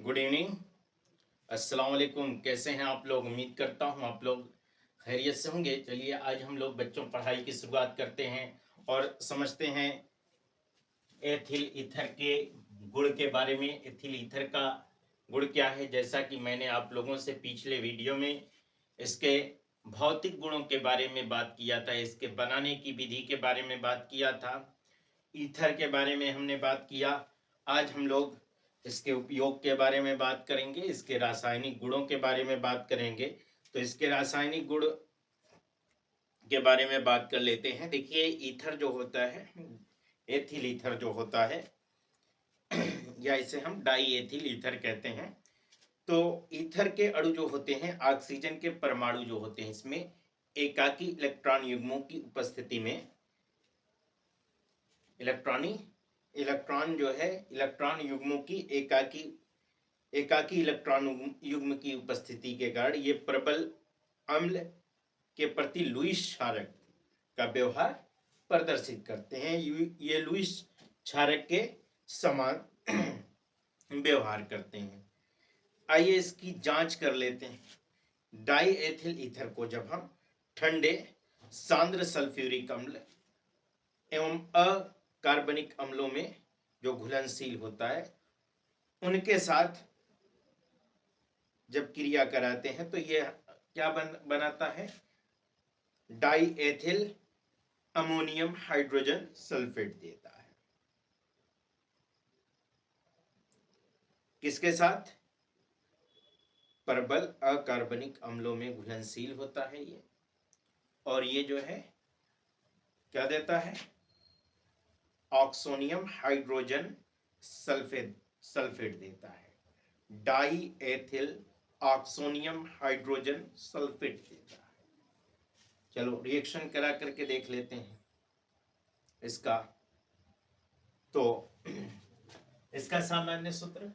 Good evening. अस्सलाम वालेकुम। कैसे हैं आप लोग? उम्मीद करता हूं आप लोग खैरियत से होंगे। चलिए आज हम लोग बच्चों पढ़ाई की शुरुआत करते हैं और समझते हैं एथिल ईथर के गुण के बारे में। एथिल ईथर का गुण क्या है? जैसा कि मैंने आप लोगों से पिछले वीडियो में इसके भौतिक गुणों के बारे में बात किया था, इसके बनाने की विधि के बारे में बात किया था, ईथर के बारे में हमने बात किया। आज हम लोग इसके उपयोग के बारे में बात करेंगे, इसके रासायनिक गुणों के बारे में बात करेंगे। तो इसके रासायनिक गुण के बारे में बात कर लेते हैं। देखिए, ईथर जो होता है, एथिल ईथर जो होता है या इसे हम डाई एथिल ईथर कहते हैं। तो ईथर के अणु जो होते हैं, ऑक्सीजन के परमाणु जो होते हैं, इसमें एकाकी इलेक्ट्रॉन युग्मों की उपस्थिति में इलेक्ट्रॉन जो है, इलेक्ट्रॉन युग्मों की एकाकी इलेक्ट्रॉन युग्म की उपस्थिति के कारण ये प्रबल अम्ल के प्रति लुईस क्षारक का व्यवहार प्रदर्शित करते हैं। ये लुईस क्षारक के समान व्यवहार करते हैं। आइए इसकी जांच कर लेते हैं। डाई एथिल ईथर को जब हम ठंडे सांद्र सल्फ्यूरिक अम्ल एवं अकार्बनिक अम्लों में जो घुलनशील होता है उनके साथ जब क्रिया कराते हैं तो यह क्या बनाता है? Die ethyl ammonium hydrogen sulphate देता है। किसके साथ? प्रबल अकार्बनिक अम्लों में घुलनशील होता है ये। और ये जो है क्या देता है? ऑक्सोनियम हाइड्रोजन सल्फेट देता है। Die ethyl oxonium hydrogen sulphate देता है। चलो रिएक्शन करा करके देख लेते हैं इसका। तो इसका सामान्य सूत्र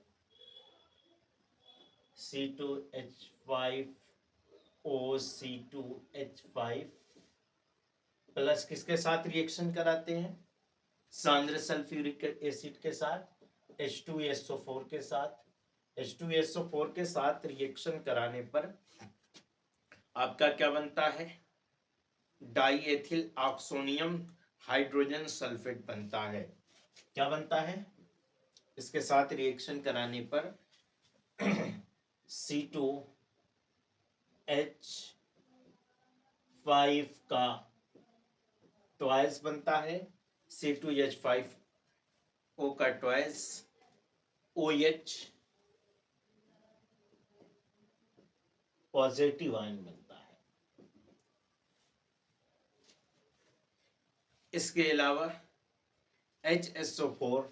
C2H5OC2H5 प्लस किसके साथ रिएक्शन कराते हैं? सांद्र सल्फ्यूरिक एसिड के साथ, H2SO4 के साथ। H2SO4 के साथ रिएक्शन कराने पर आपका क्या बनता है? Die ethyl oxonium hydrogen sulphate बनता है। क्या बनता है? इसके साथ रिएक्शन कराने पर C2H5 का ट्वाइस बनता है, C2H5O का ट्वाइस OH पॉजिटिव आयन बनता है। इसके अलावा HSO4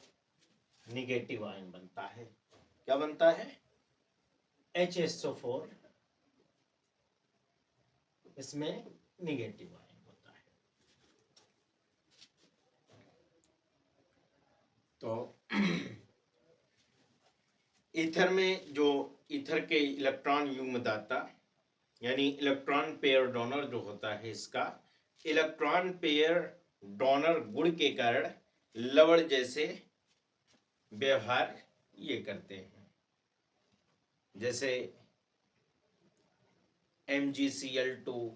निगेटिव आयन बनता है। क्या बनता है? HSO4 इसमें निगेटिव आयन होता है। तो ईथर में जो ईथर के इलेक्ट्रॉन युग्मदाता यानी इलेक्ट्रॉन पेयर डोनर जो होता है, इसका इलेक्ट्रॉन पेयर डोनर गुण के कारण लवण जैसे व्यवहार ये करते हैं। जैसे MgCl2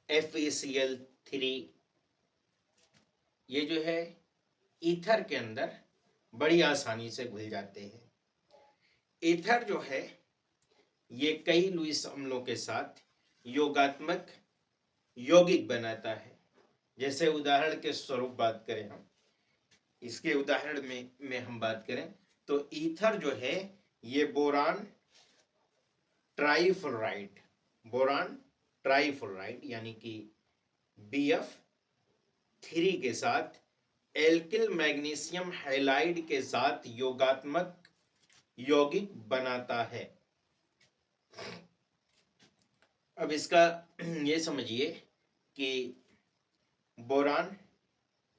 FeCl3 ये जो है ईथर के अंदर बड़ी आसानी से घुल जाते हैं। ईथर जो है ये कई लुईस अम्लों के साथ योगात्मक यौगिक बनाता है। जैसे उदाहरण के स्वरूप बात करें हम, इसके उदाहरण में हम बात करें तो ईथर जो है ये बोरान ट्राइफ्लोराइड यानी कि BF3 के साथ एल्किल मैग्नीशियम हैलाइड के साथ योगात्मक यौगिक बनाता है। अब इसका ये समझिए कि बोरान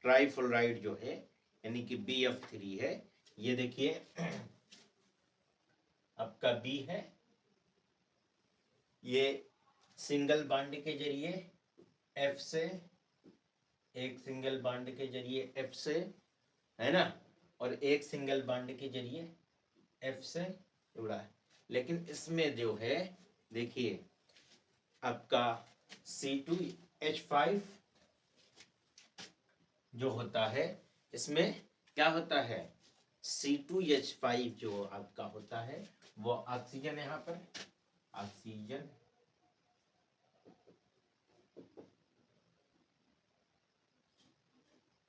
ट्राइफ्लोराइड जो है यानी कि BF3 है, ये देखिए आपका B है, ये सिंगल बॉन्ड के जरिए F से, एक सिंगल बॉन्ड के जरिए F से, है ना, और एक सिंगल बॉन्ड के जरिए F से जुड़ा है। लेकिन इसमें जो है देखिए आपका C2H5 जो होता है, इसमें क्या होता है, C2H5 जो आपका होता है वो ऑक्सीजन, यहाँ पर ऑक्सीजन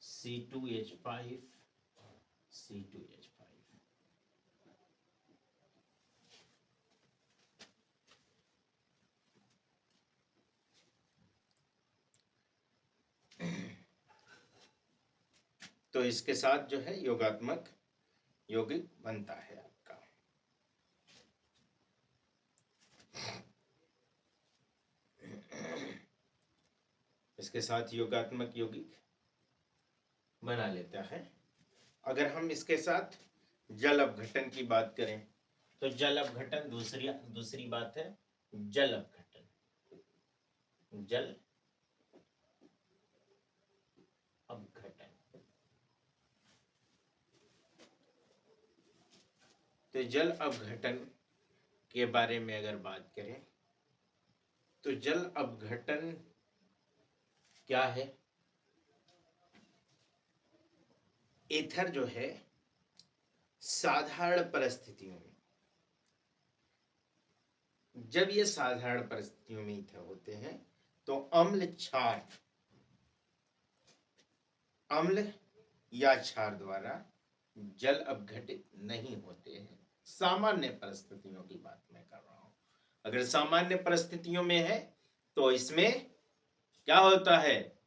C2H5 C2H5 तो इसके साथ जो है योगात्मक यौगिक बनता है आपका। इसके साथ योगात्मक यौगिक बना लेता है। अगर हम इसके साथ जल अपघटन की बात करें तो जल अपघटन दूसरी बात है, जल अपघटन। जल अपघटन, तो जल अपघटन के बारे में अगर बात करें तो जल अपघटन क्या है। ईथर जो है साधारण परिस्थितियों में, जब ये साधारण परिस्थितियों में ईथर होते हैं तो अम्ल क्षार, अम्ल या क्षार द्वारा जल अपघटित नहीं होते हैं। सामान्य परिस्थितियों की बात मैं कर रहा हूं। अगर सामान्य परिस्थितियों में है तो इसमें क्या होता है,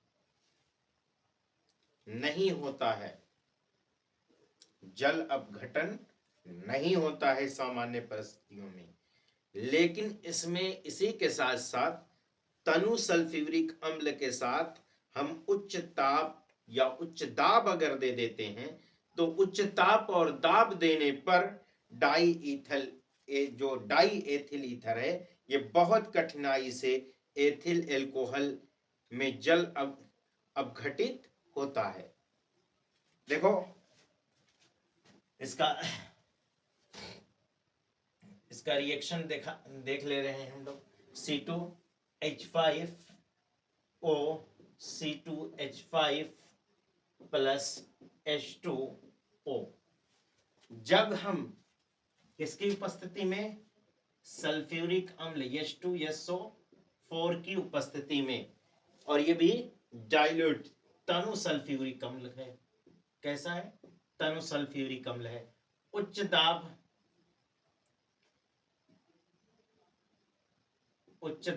नहीं होता है, जल अपघटन नहीं होता है सामान्य परिस्थितियों में। लेकिन इसमें इसी के साथ साथ तनु सल्फ्यूरिक अम्ल के साथ हम उच्च ताप या उच्च दाब अगर दे देते हैं तो उच्च ताप और दाब देने पर डाई ईथल जो डाई एथिल ईथर है ये बहुत कठिनाई से एथिल एल्कोहल में जल अपघटित होता है। देखो इसका रिएक्शन देख ले रहे हैं हम लोग। C2H5O C2H5 प्लस H2O, जब हम किसकी उपस्थिति में, सल्फ्यूरिक अम्ल H2SO4 की उपस्थिति में, और ये भी डाइल्यूट तनु सल्फ्यूरिक अम्ल है। कैसा है, तनु सल्फ्यूरिक अम्ल है। उच्च दाब उच्च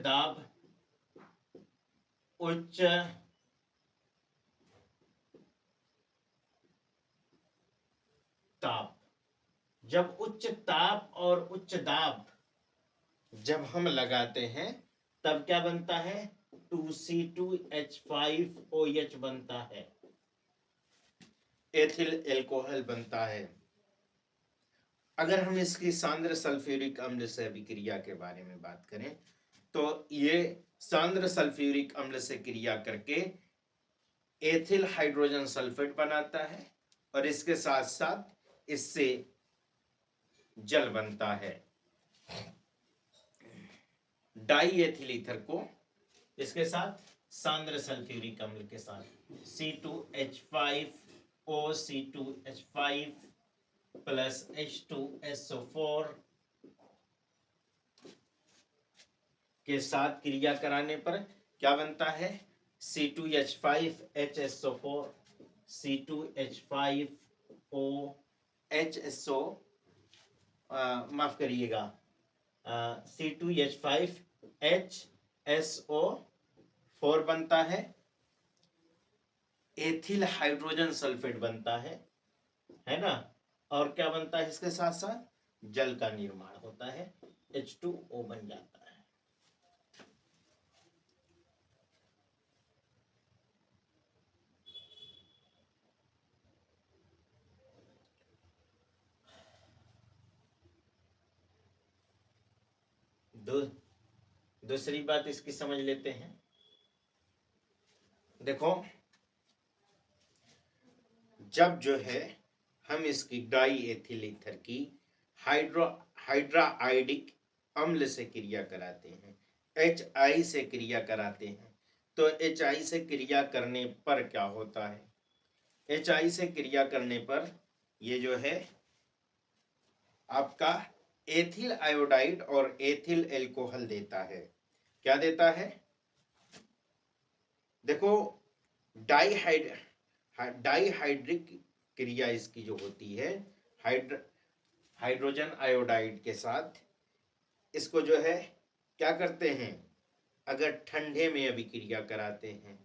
ताप, जब उच्च ताप और उच्च दाब जब हम लगाते हैं तब क्या बनता है, 2C2H5OH बनता है, एथिल एल्कोहल बनता है। अगर हम इसकी सांद्र सल्फ्यूरिक अम्ल से अभिक्रिया के बारे में बात करें तो ये सांद्र सल्फ्यूरिक अम्ल से क्रिया करके एथिल हाइड्रोजन सल्फेट बनाता है और इसके साथ साथ इससे जल बनता है। डाई एथिल ईथर को इसके साथ सांद्र सल्फ्यूरिक अम्ल के साथ C2H5O C2H5 प्लस H2SO4 के साथ क्रिया कराने पर क्या बनता है, C2H5HSO4 C2H5OHSO माफ करिएगा C2H5HSO4 बनता है, एथिल हाइड्रोजन सल्फेट बनता है ना, और क्या बनता है, इसके साथ साथ जल का निर्माण होता है, H2O बन जाता है। दूसरी बात इसकी समझ लेते हैं। देखो जब जो है हम इसकी डाई एथिल ईथर की हाइड्राइडिक अम्ल से क्रिया कराते हैं, HI से क्रिया कराते हैं। तो HI से क्रिया करने पर क्या होता है? HI से क्रिया करने पर ये जो है आपका एथिल आयोडाइड और एथिल एल्कोहल देता है। क्या देता है? देखो, डाईहाइड्रिक क्रिया इसकी जो होती है हाइड्रोजन आयोडाइड के साथ, इसको जो है क्या करते हैं, अगर ठंडे में अभिक्रिया कराते हैं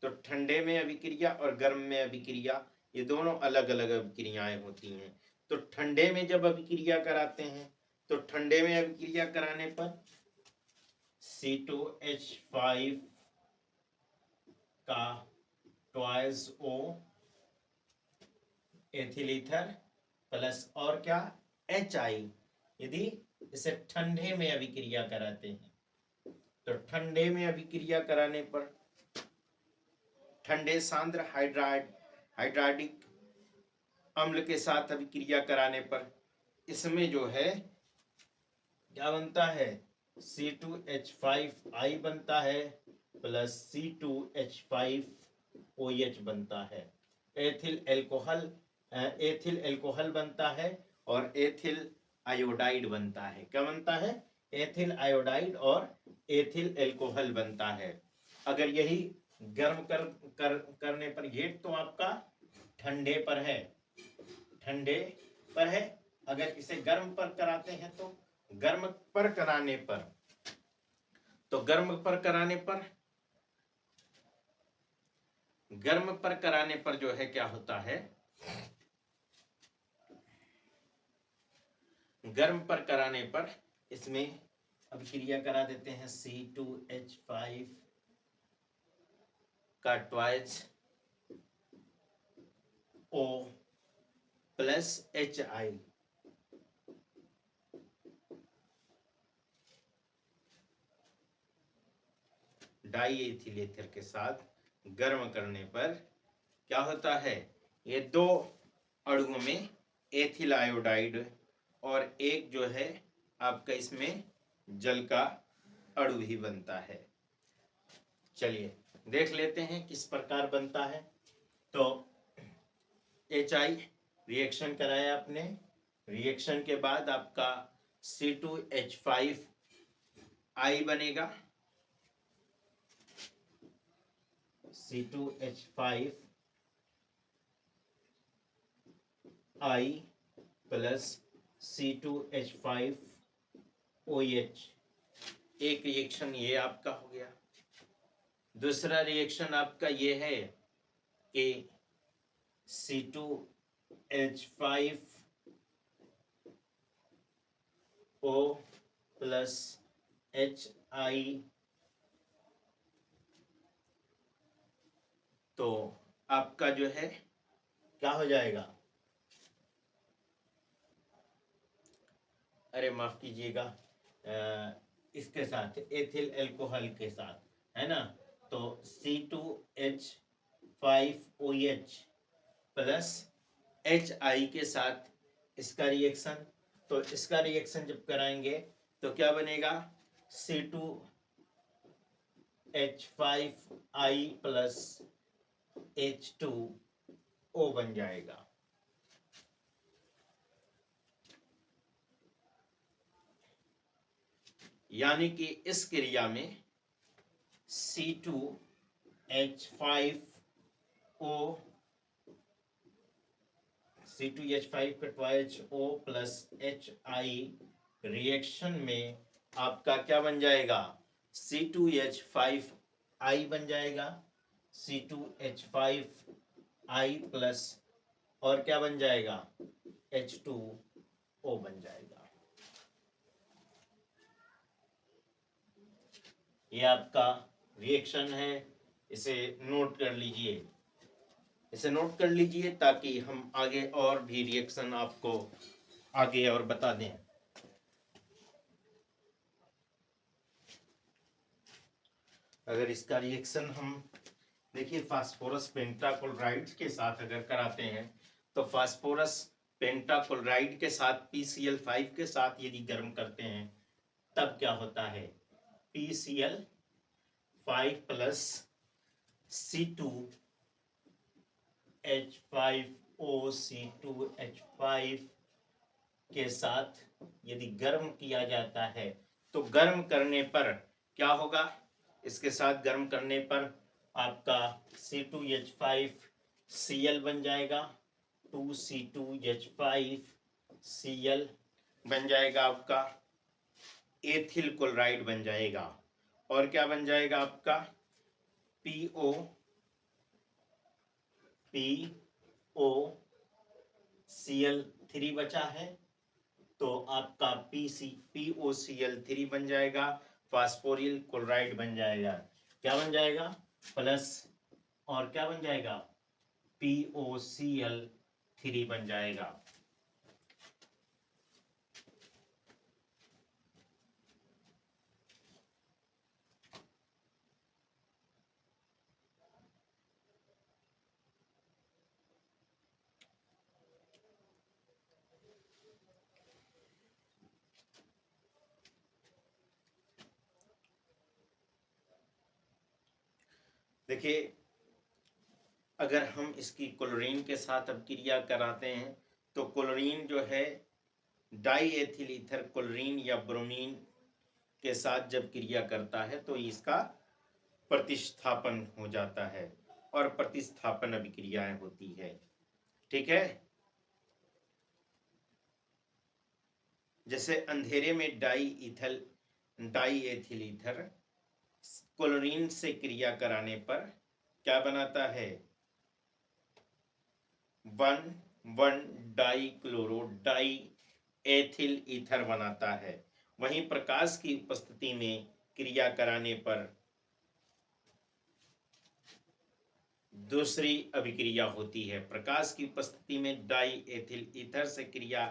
तो ठंडे में अभिक्रिया और गर्म में अभिक्रिया, ये दोनों अलग अलग अभिक्रियाएं होती हैं। तो ठंडे में जब अभिक्रिया कराते हैं तो ठंडे में अभिक्रिया कराने पर C2H5 का twice O ethyl ether plus और क्या HI, यदि इसे ठंडे में अभिक्रिया कराते हैं तो ठंडे में अभिक्रिया कराने पर ठंडे सांद्र हाइड्राइडिक अम्ल के साथ अभिक्रिया कराने पर इसमें जो है क्या बनता है, C2H5I बनता है प्लस C2H5OH बनता है। एथिल एल्कोहल बनता है और एथिल आयोडाइड बनता है। क्या बनता है? एथिल आयोडाइड और एथिल एल्कोहल बनता है। अगर यही गर्म करने पर, ये तो आपका ठंडे पर है, अगर इसे गर्म पर कराते हैं तो गर्म पर कराने पर जो है क्या होता है, गर्म पर कराने पर इसमें अभिक्रिया करा देते हैं C2H5 का twice O plus HI, die ethyl ether के साथ गर्म करने पर क्या होता है, ये दो अणुओं में एथिल आयोडाइड और एक जो है आपका इसमें जल का अणु भी बनता है। चलिए देख लेते हैं किस प्रकार बनता है। तो HI रिएक्शन कराया आपने, रिएक्शन के बाद आपका C2H5I बनेगा, C2H5I प्लस C2H5OH। एक रिएक्शन ये आपका हो गया। दूसरा रिएक्शन आपका ये है कि C2H5O प्लस HI, तो आपका जो है क्या हो जाएगा, अरे माफ कीजिएगा, इसके साथ एथिल एल्कोहल के साथ, है ना। तो C2H5OH प्लस HI के साथ इसका रिएक्शन, तो इसका रिएक्शन जब कराएंगे तो क्या बनेगा, C2H5I प्लस H2O बन जाएगा। यानी कि इस क्रिया में C2H5 का twice O plus HI reaction में आपका क्या बन जाएगा, C2H5I बन जाएगा, C2H5I प्लस और क्या बन जाएगा, H2O बन जाएगा। ये आपका रिएक्शन है, इसे नोट कर लीजिए, ताकि हम आगे और भी रिएक्शन आपको आगे और बता दें। अगर इसका रिएक्शन हम देखिए फास्फोरस पेंटाक्लोराइड के साथ अगर कराते हैं तो फास्फोरस पेंटाक्लोराइड के साथ PCl5 के साथ यदि गर्म करते हैं तब क्या होता है, PCl5 प्लस C2H5OC2H5 के साथ यदि गर्म किया जाता है तो गर्म करने पर क्या होगा, इसके साथ गर्म करने पर आपका C2H5Cl बन जाएगा, 2C2H5Cl बन जाएगा, आपका एथिल क्लोराइड बन जाएगा। और क्या बन जाएगा आपका, POCl3 बचा है, तो आपका POCl3 बन जाएगा, फास्फोरिल क्लोराइड बन जाएगा। क्या बन जाएगा, प्लस और क्या बन जाएगा, POCl3 बन जाएगा। देखिए, अगर हम इसकी क्लोरीन के साथ अब क्रिया कराते हैं तो क्लोरीन जो है डाई एथिल ईथर क्लोरीन या ब्रोमीन के साथ जब क्रिया करता है तो इसका प्रतिस्थापन हो जाता है और प्रतिस्थापन अभिक्रियाएं होती है। ठीक है, जैसे अंधेरे में डाई एथिल ईथर क्लोरीन से क्रिया कराने पर क्या बनाता है, 1,1 die chloro die ethyl ether बनाता है। वहीं प्रकाश की उपस्थिति में क्रिया कराने पर दूसरी अभिक्रिया होती है। प्रकाश की उपस्थिति में डाई एथिल ईथर से क्रिया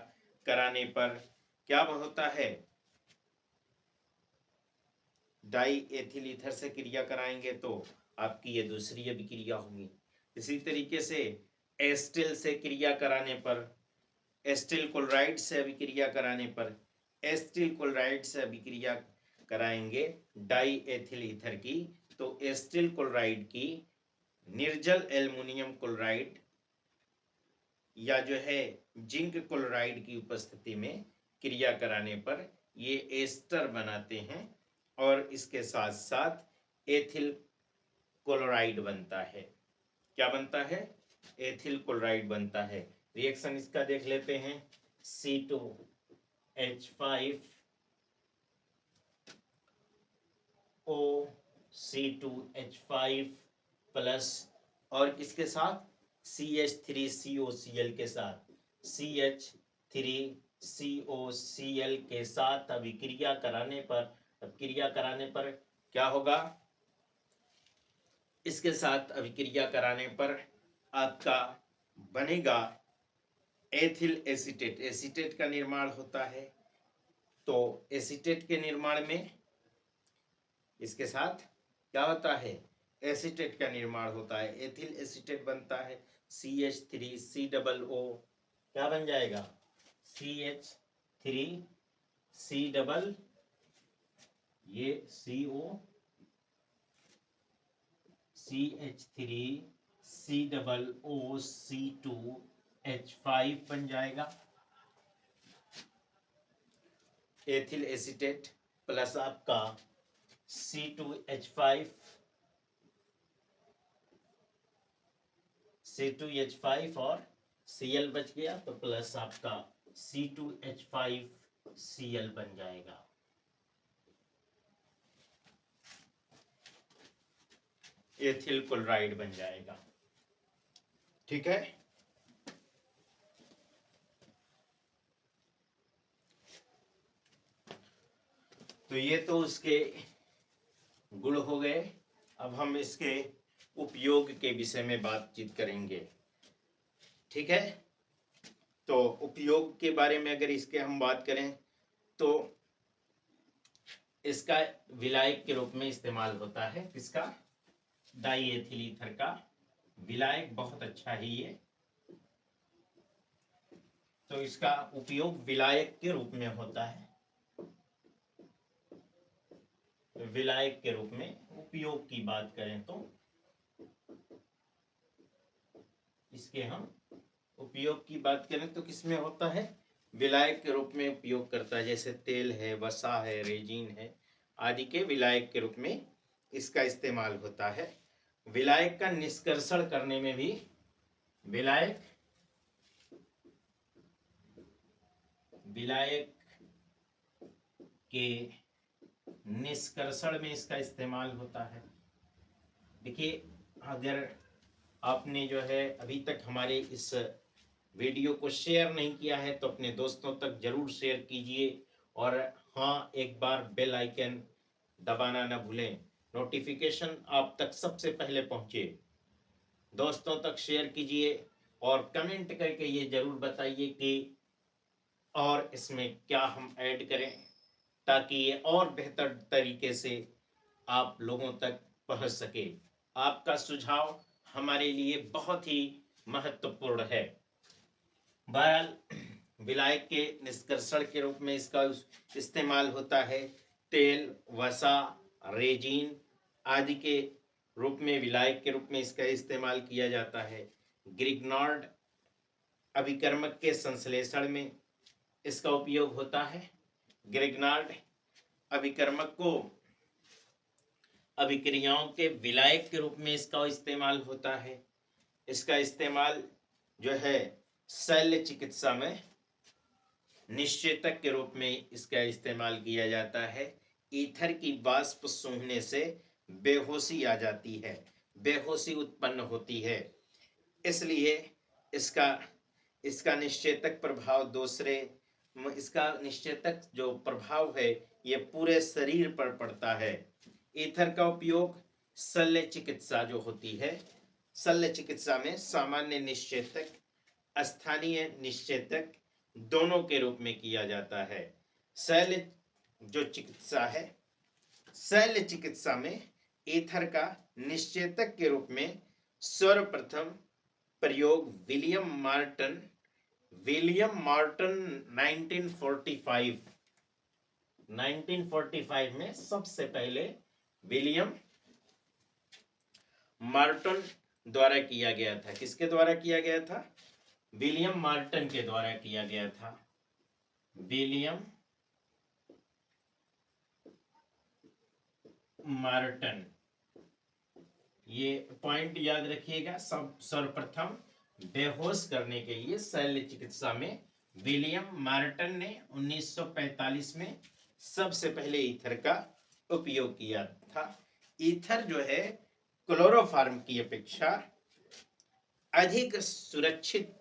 कराने पर क्या होता है, डाई एथिल ईथर से क्रिया कराएंगे तो आपकी ये दूसरी अभिक्रिया होगी। इसी तरीके से एस्टिल से क्रिया कराने पर, एस्टिल क्लोराइड से अभिक्रिया कराने पर, एस्टिल क्लोराइड से अभिक्रिया कराएंगे डाई एथिल ईथर की, तो एस्टिल क्लोराइड की निर्जल एल्युमिनियम क्लोराइड या जो है जिंक क्लोराइड की उपस्थिति में क्रिया कराने पर ये एस्टर बनाते हैं और इसके साथ साथ एथिल क्लोराइड बनता है। क्या बनता है, एथिल क्लोराइड बनता है। रिएक्शन इसका देख लेते हैं, C2H5O, C2H5 प्लस और किसके साथ, CH3COCl के साथ, CH3COCl के साथ अभिक्रिया कराने पर, अभिक्रिया कराने पर क्या होगा, इसके साथ अभिक्रिया कराने पर आपका बनेगा एथिल एसीटेट। एसीटेट का निर्माण होता है, तो एसीटेट के निर्माण में इसके साथ क्या होता है, एसीटेट का निर्माण होता है, एथिल एसीटेट बनता है, CH3COO क्या बन जाएगा, CH3C डबल ये CO CH3COOC2H5 बन जाएगा, एथिल एसीटेट प्लस आपका C2H5 और Cl बच गया, तो प्लस आपका C2H5Cl बन जाएगा। एथिल क्लोराइड बन जाएगा। ठीक है, तो ये तो उसके गुण हो गए। अब हम इसके उपयोग के विषय में बातचीत करेंगे। ठीक है, तो उपयोग के बारे में अगर इसके हम बात करें तो इसका विलायक के रूप में इस्तेमाल होता है। किसका, डाई एथिल ईथर का विलायक बहुत अच्छा ही है। तो इसका उपयोग विलायक के रूप में होता है। विलायक के रूप में उपयोग की बात करें तो इसके हम उपयोग की बात करें तो किसमें होता है, विलायक के रूप में उपयोग करता है। जैसे तेल है, वसा है, रेजिन है आदि के विलायक के रूप में इसका इस्तेमाल होता है। विलायक का निष्कर्षण करने में भी विलायक के निष्कर्षण में इसका इस्तेमाल होता है। देखिए, अगर आपने जो है अभी तक हमारे इस वीडियो को शेयर नहीं किया है तो अपने दोस्तों तक जरूर शेयर कीजिए, और हाँ, एक बार बेल आइकन दबाना न भूलें, नोटिफिकेशन आप तक सबसे पहले पहुंचे। दोस्तों तक शेयर कीजिए और कमेंट करके ये जरूर बताइए कि और इसमें क्या हम ऐड करें, ताकि ये और बेहतर तरीके से आप लोगों तक पहुंच सके। आपका सुझाव हमारे लिए बहुत ही महत्वपूर्ण है। बहरहाल, विलायक के निष्कर्षण के रूप में इसका इस्तेमाल होता है। तेल, वसा, रेजिन आदि के रूप में विलायक के रूप में इसका इस्तेमाल किया जाता है। ग्रिग्नार्ड अभिकर्मक के संश्लेषण में इसका उपयोग होता है। ग्रिग्नार्ड अभिकर्मक को अभिक्रियाओं के विलायक के रूप में इसका इस्तेमाल होता है। इसका इस्तेमाल जो है शल्य चिकित्सा में निश्चेतक के रूप में इसका इस्तेमाल किया जाता है। ईथर की वाष्प सूंघने से बेहोशी आ जाती है, बेहोशी उत्पन्न होती है, इसलिए इसका निश्चेतक प्रभाव इसका निश्चेतक जो प्रभाव है ये पूरे शरीर पर पड़ता है। ईथर का उपयोग शल्य चिकित्सा जो होती है, शल्य चिकित्सा में सामान्य निश्चेतक, स्थानीय निश्चेतक दोनों के रूप में किया जाता है। शल्य जो चिकित्सा है, शल्य चिकित्सा में ईथर का निश्चेतक के रूप में सर्वप्रथम प्रयोग विलियम मार्टन 1945 में सबसे पहले विलियम मार्टन द्वारा किया गया था। किसके द्वारा किया गया था? विलियम मार्टन के द्वारा किया गया था। विलियम मार्टन, ये पॉइंट याद रखिएगा। सर्वप्रथम बेहोश करने के लिए शल्य चिकित्सा में विलियम मार्टन ने 1945 में सबसे पहले ईथर का उपयोग किया था। ईथर जो है क्लोरोफॉर्म की अपेक्षा अधिक सुरक्षित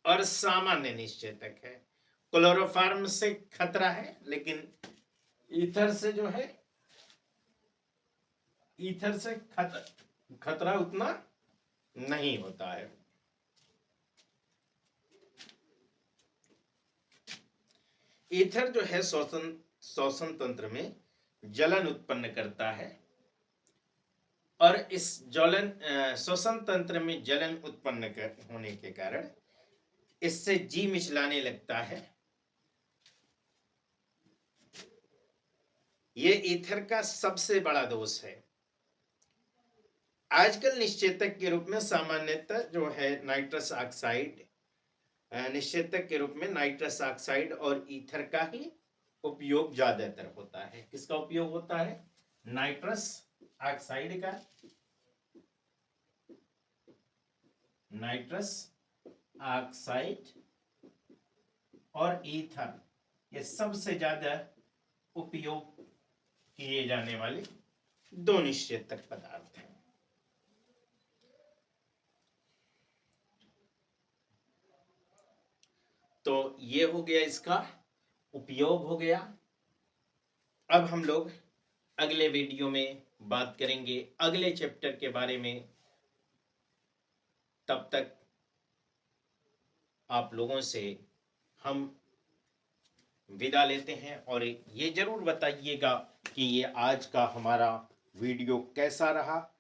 और सामान्य निश्चेतक है। क्लोरोफॉर्म से खतरा है, लेकिन ईथर से जो है, ईथर से खतरा उतना नहीं होता है। ईथर जो है श्वसन तंत्र में जलन उत्पन्न करता है, और इस श्वसन तंत्र में जलन उत्पन्न होने के कारण इससे जी मिचलाने लगता है। ये ईथर का सबसे बड़ा दोष है। आजकल निश्चेतक के रूप में सामान्यतः जो है नाइट्रस ऑक्साइड, निश्चेतक के रूप में नाइट्रस ऑक्साइड और ईथर का ही उपयोग ज्यादातर होता है। किसका उपयोग होता है? नाइट्रस ऑक्साइड का, नाइट्रस ऑक्साइड और ईथर, ये सबसे ज्यादा उपयोग किए जाने वाले दो निश्चेतक पदार्थ हैं। तो ये हो गया, इसका उपयोग हो गया। अब हम लोग अगले वीडियो में बात करेंगे अगले चैप्टर के बारे में। तब तक आप लोगों से हम विदा लेते हैं, और ये जरूर बताइएगा कि ये आज का हमारा वीडियो कैसा रहा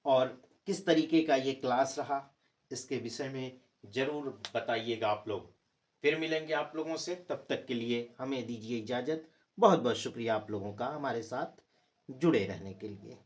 और किस तरीके का ये क्लास रहा, इसके विषय में जरूर बताइएगा आप लोग। फिर मिलेंगे आप लोगों से, तब तक के लिए हमें दीजिए इजाज़त। बहुत बहुत शुक्रिया आप लोगों का हमारे साथ जुड़े रहने के लिए।